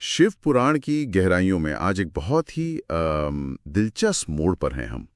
शिव पुराण की गहराइयों में आज एक बहुत ही दिलचस्प मोड़ पर हैं हम।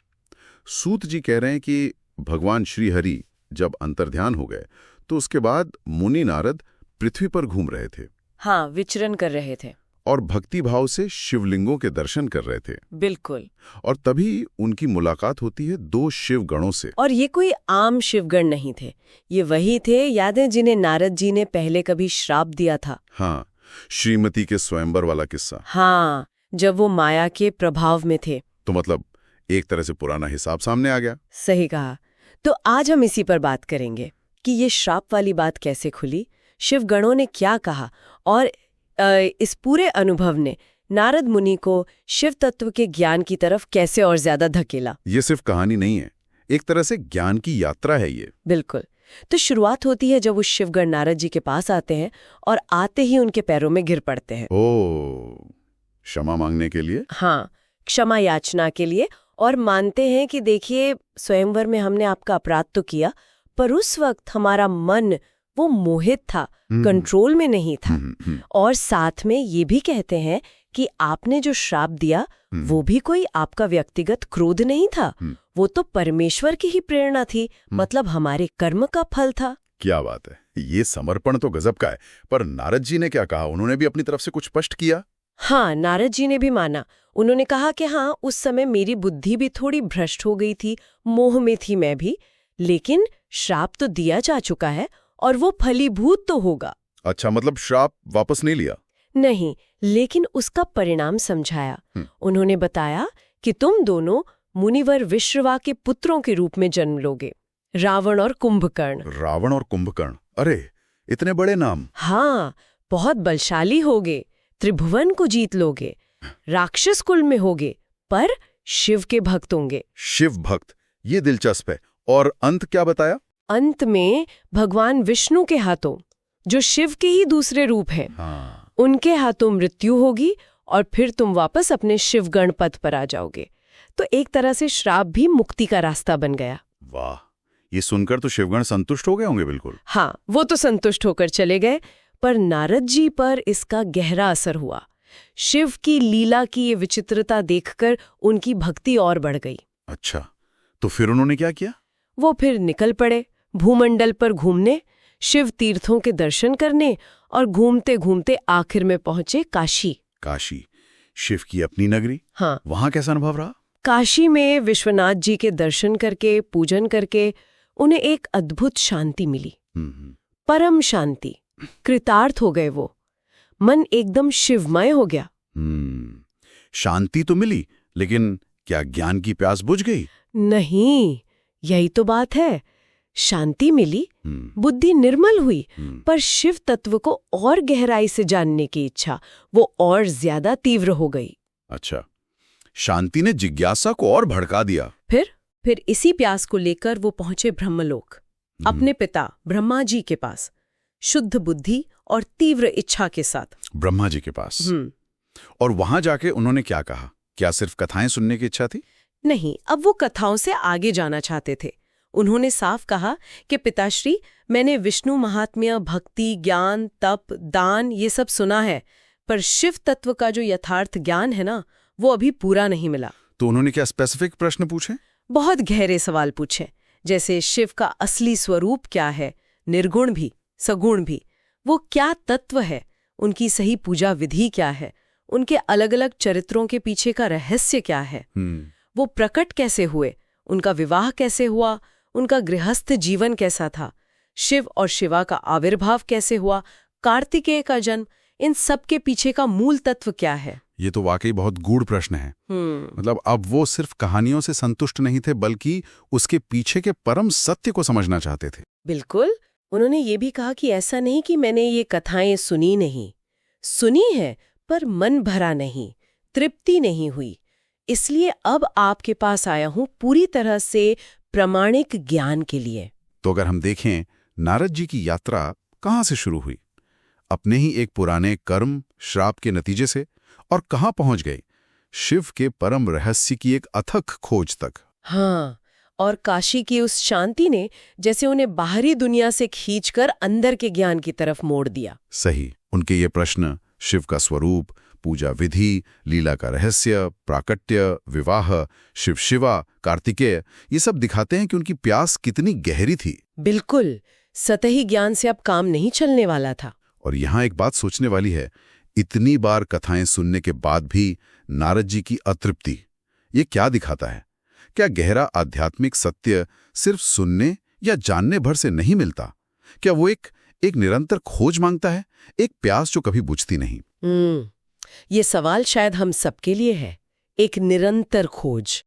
सूत जी कह रहे हैं कि भगवान श्री हरि जब अंतर्ध्यान हो गए तो उसके बाद मुनि नारद पृथ्वी पर घूम रहे थे। हाँ, विचरण कर रहे थे और भक्ति भाव से शिवलिंगों के दर्शन कर रहे थे। बिल्कुल। और तभी उनकी मुलाकात होती है दो शिव गणों से। और ये कोई आम शिवगण नहीं थे, ये वही थे, याद है, जिन्हें नारद जी ने पहले कभी श्राप दिया था। हाँ, श्रीमती के स्वयंवर वाला किस्सा। हाँ, जब वो माया के प्रभाव में थे। तो मतलब एक तरह से पुराना हिसाब सामने आ गया। सही कहा। तो आज हम इसी पर बात करेंगे कि ये श्राप वाली बात कैसे खुली, शिवगणों ने क्या कहा, और इस पूरे अनुभव ने नारद मुनि को शिव तत्व के ज्ञान की तरफ कैसे और ज्यादा धकेला। ये सिर्फ कहानी नहीं है, एक तरह से ज्ञान की यात्रा है ये। बिल्कुल। तो शुरुआत होती है जब उस शिवगण नारद जी के पास आते हैं और आते ही उनके पैरों में गिर पड़ते हैं। ओह, क्षमा मांगने के लिए? हाँ, क्षमा याचना के लिए, और मानते हैं कि देखिए, स्वयंवर में हमने आपका अपराध तो किया, पर उस वक्त हमारा मन वो मोहित था, कंट्रोल में नहीं था। और साथ में ये भी कहते हैं कि आपने जो श्राप दिया वो भी कोई आपका व्यक्तिगत क्रोध नहीं था, वो तो परमेश्वर की ही प्रेरणा थी, मतलब हमारे कर्म का फल था। क्या बात है, ये समर्पण तो गजब का है। पर नारद जी ने क्या कहा? उन्होंने भी अपनी तरफ से कुछ स्पष्ट किया? हाँ, नारद जी ने भी माना। उन्होंने कहा कि हाँ, उस समय मेरी बुद्धि भी थोड़ी भ्रष्ट हो गई थी, मोह में थी मैं भी, लेकिन श्राप तो दिया जा चुका है और वो फलीभूत तो होगा। अच्छा, मतलब श्राप वापस नहीं लिया? नहीं, लेकिन उसका परिणाम समझाया। उन्होंने बताया कि तुम दोनों मुनिवर विश्रवा के पुत्रों के रूप में जन्म लोगे, रावण और कुंभकर्ण। रावण और कुंभकर्ण, अरे इतने बड़े नाम। हाँ, बहुत बलशाली होगे, त्रिभुवन को जीत लोगे, राक्षस कुल में होगे, पर शिव के भक्त होंगे। शिव भक्त, ये दिलचस्प है। और अंत क्या बताया? अंत में भगवान विष्णु के हाथों, जो शिव के ही दूसरे रूप हैं, हाँ, उनके हाथों मृत्यु होगी और फिर तुम वापस अपने शिवगण पद पर आ जाओगे। तो एक तरह से श्राप भी मुक्ति का रास्ता बन गया। वाह, ये सुनकर तो शिवगण संतुष्ट हो गए होंगे। बिल्कुल। हाँ, वो तो संतुष्ट होकर चले गए, पर नारद जी पर इसका गहरा असर हुआ। शिव की लीला की ये विचित्रता देखकर उनकी भक्ति और बढ़ गई। अच्छा, तो फिर उन्होंने क्या किया? वो फिर निकल पड़े भूमंडल पर घूमने, शिव तीर्थों के दर्शन करने, और घूमते घूमते आखिर में पहुंचे काशी। काशी, शिव की अपनी नगरी। हाँ, वहां कैसा अनुभव रहा? काशी में विश्वनाथ जी के दर्शन करके, पूजन करके उन्हें एक अद्भुत शांति मिली, परम शांति। कृतार्थ हो गए वो, मन एकदम शिवमय हो गया। शांति तो मिली, लेकिन क्या ज्ञान की प्यास बुझ गई? नहीं, यही तो बात है। शांति मिली, बुद्धि निर्मल हुई, पर शिव तत्व को और गहराई से जानने की इच्छा वो और ज्यादा तीव्र हो गई। अच्छा, शांति ने जिज्ञासा को और भड़का दिया। फिर इसी प्यास को लेकर वो पहुंचे ब्रह्मलोक, अपने पिता ब्रह्मा जी के पास, शुद्ध बुद्धि और तीव्र इच्छा के साथ। ब्रह्मा जी के पास? और वहां जाके उन्होंने क्या कहा? क्या सिर्फ कथाएं सुनने की इच्छा थी? नहीं, अब वो कथाओं से आगे जाना चाहते थे। उन्होंने साफ कहा कि पिताश्री, मैंने विष्णु महात्म्य, भक्ति, ज्ञान, तप, दान ये सब सुना है, पर शिव तत्व का जो यथार्थ ज्ञान है ना, वो अभी पूरा नहीं मिला। तो उन्होंने क्या स्पेसिफिक प्रश्न पूछे? बहुत गहरे सवाल पूछे, जैसे शिव का असली स्वरूप क्या है, निर्गुण भी सगुण भी, वो क्या तत्व है, उनकी सही पूजा विधि क्या है, उनके अलग अलग चरित्रों के पीछे का रहस्य क्या है, वो प्रकट कैसे हुए, उनका विवाह कैसे हुआ, उनका गृहस्थ जीवन कैसा था, शिव और शिवा का आविर्भाव कैसे हुआ, कार्तिकेय का जन्म, इन सब के पीछे का मूल तत्व क्या है। ये तो वाकई बहुत गूढ़ प्रश्न है। मतलब अब वो सिर्फ कहानियों से संतुष्ट नहीं थे, बल्कि उसके पीछे के परम सत्य को समझना चाहते थे। बिल्कुल। उन्होंने ये भी कहा कि ऐसा नहीं कि मैंने ये कथाएं सुनी नहीं, सुनी है, पर मन भरा नहीं, तृप्ति नहीं हुई, इसलिए अब आपके पास आया हूं पूरी तरह से प्रामाणिक ज्ञान के लिए। तो अगर हम देखें, नारद जी की यात्रा कहाँ से शुरू हुई? अपने ही एक पुराने कर्म श्राप के नतीजे से, और कहाँ पहुंच गई? शिव के परम रहस्य की एक अथक खोज तक। हाँ, और काशी की उस शांति ने जैसे उन्हें बाहरी दुनिया से खींचकर अंदर के ज्ञान की तरफ मोड़ दिया। सही। उनके ये प्रश्न शिव का स्वरूप, पूजा विधि, लीला का रहस्य, प्राकट्य, विवाह, शिव शिवा, कार्तिकेय, ये सब दिखाते हैं कि उनकी प्यास कितनी गहरी थी। बिल्कुल, सतही ज्ञान से अब काम नहीं चलने वाला था। और यहाँ एक बात सोचने वाली है, इतनी बार कथाएं सुनने के बाद भी नारद जी की अतृप्ति, ये क्या दिखाता है? क्या गहरा आध्यात्मिक सत्य सिर्फ सुनने या जानने भर से नहीं मिलता? क्या वो एक निरंतर खोज मांगता है, एक प्यास जो कभी बुझती नहीं? ये सवाल शायद हम सबके लिए है, एक निरंतर खोज।